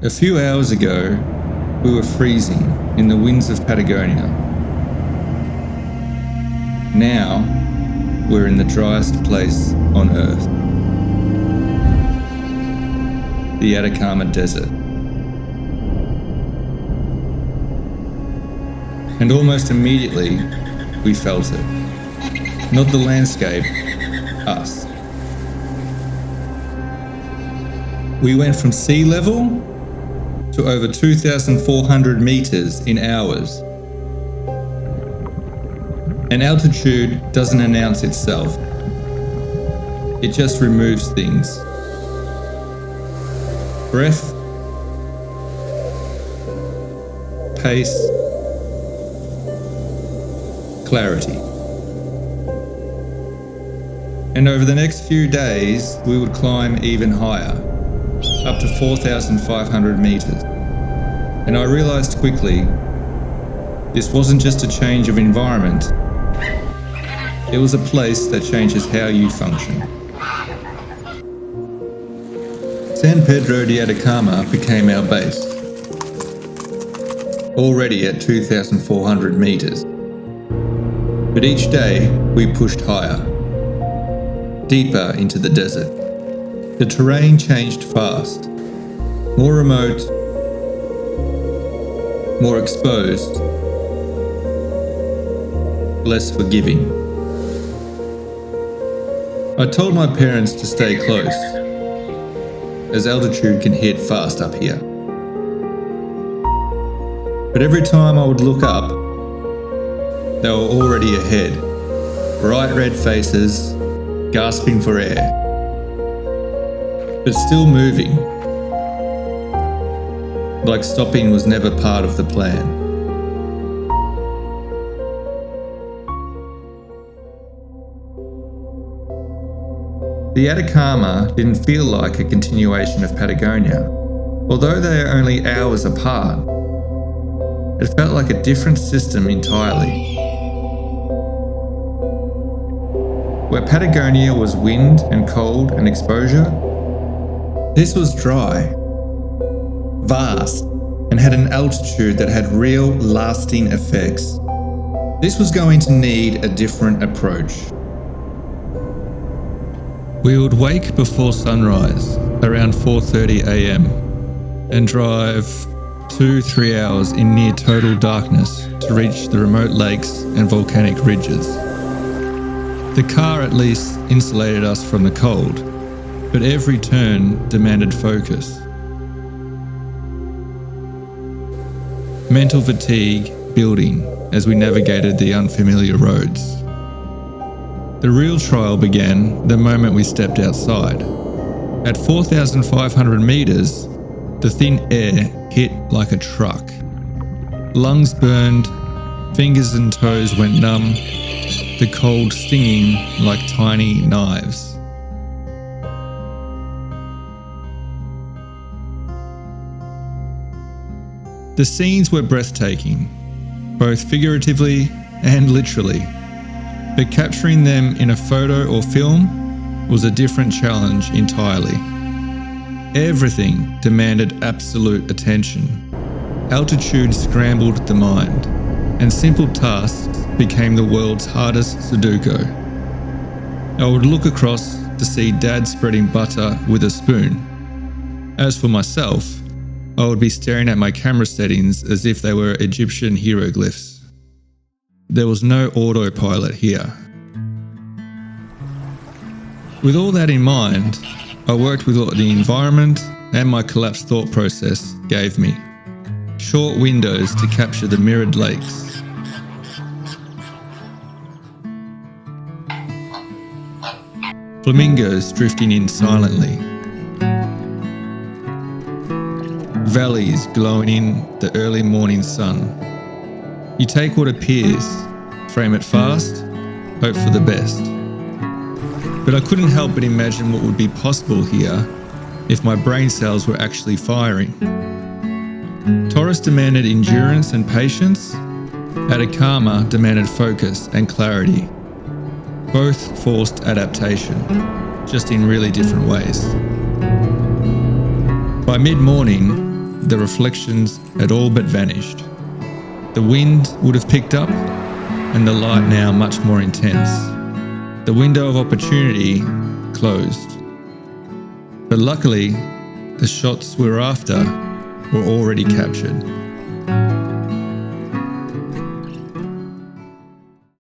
A few hours ago, we were freezing in the winds of Patagonia. Now, we're in the driest place on Earth, the Atacama Desert. And almost immediately, we felt it. Not the landscape, us. We went from sea level to over 2,400 meters in hours. And altitude doesn't announce itself. It just removes things. Breath, pace, clarity. And over the next few days, we would climb even higher, up to 4,500 meters. And I realized quickly, this wasn't just a change of environment. It was a place that changes how you function. San Pedro de Atacama became our base, already at 2,400 meters. But each day, we pushed higher, deeper into the desert. The terrain changed fast, more remote, more exposed, less forgiving. I told my parents to stay close, as altitude can hit fast up here. But every time I would look up, they were already ahead, bright red faces, gasping for air, but still moving, like stopping was never part of the plan. The Atacama didn't feel like a continuation of Patagonia. Although they are only hours apart, it felt like a different system entirely. Where Patagonia was wind and cold and exposure, this was dry, vast, and had an altitude that had real, lasting effects. This was going to need a different approach. We would wake before sunrise, around 4:30 a.m, and drive 2-3 hours in near total darkness to reach the remote lakes and volcanic ridges. The car at least insulated us from the cold, but every turn demanded focus. Mental fatigue building as we navigated the unfamiliar roads. The real trial began the moment we stepped outside. At 4,500 meters, the thin air hit like a truck. Lungs burned, fingers and toes went numb, the cold stinging like tiny knives. The scenes were breathtaking, both figuratively and literally. But capturing them in a photo or film was a different challenge entirely. Everything demanded absolute attention. Altitude scrambled the mind, and simple tasks became the world's hardest Sudoku. I would look across to see Dad spreading butter with a spoon. As for myself, I would be staring at my camera settings as if they were Egyptian hieroglyphs. There was no autopilot here. With all that in mind, I worked with what the environment and my collapsed thought process gave me. Short windows to capture the mirrored lakes. Flamingos drifting in silently. Valleys glowing in the early morning sun. You take what appears, frame it fast, hope for the best. But I couldn't help but imagine what would be possible here if my brain cells were actually firing. Torres demanded endurance and patience. Atacama demanded focus and clarity. Both forced adaptation, just in really different ways. By mid-morning, the reflections had all but vanished. The wind would have picked up, and the light now much more intense. The window of opportunity closed. But luckily, the shots we were after were already captured.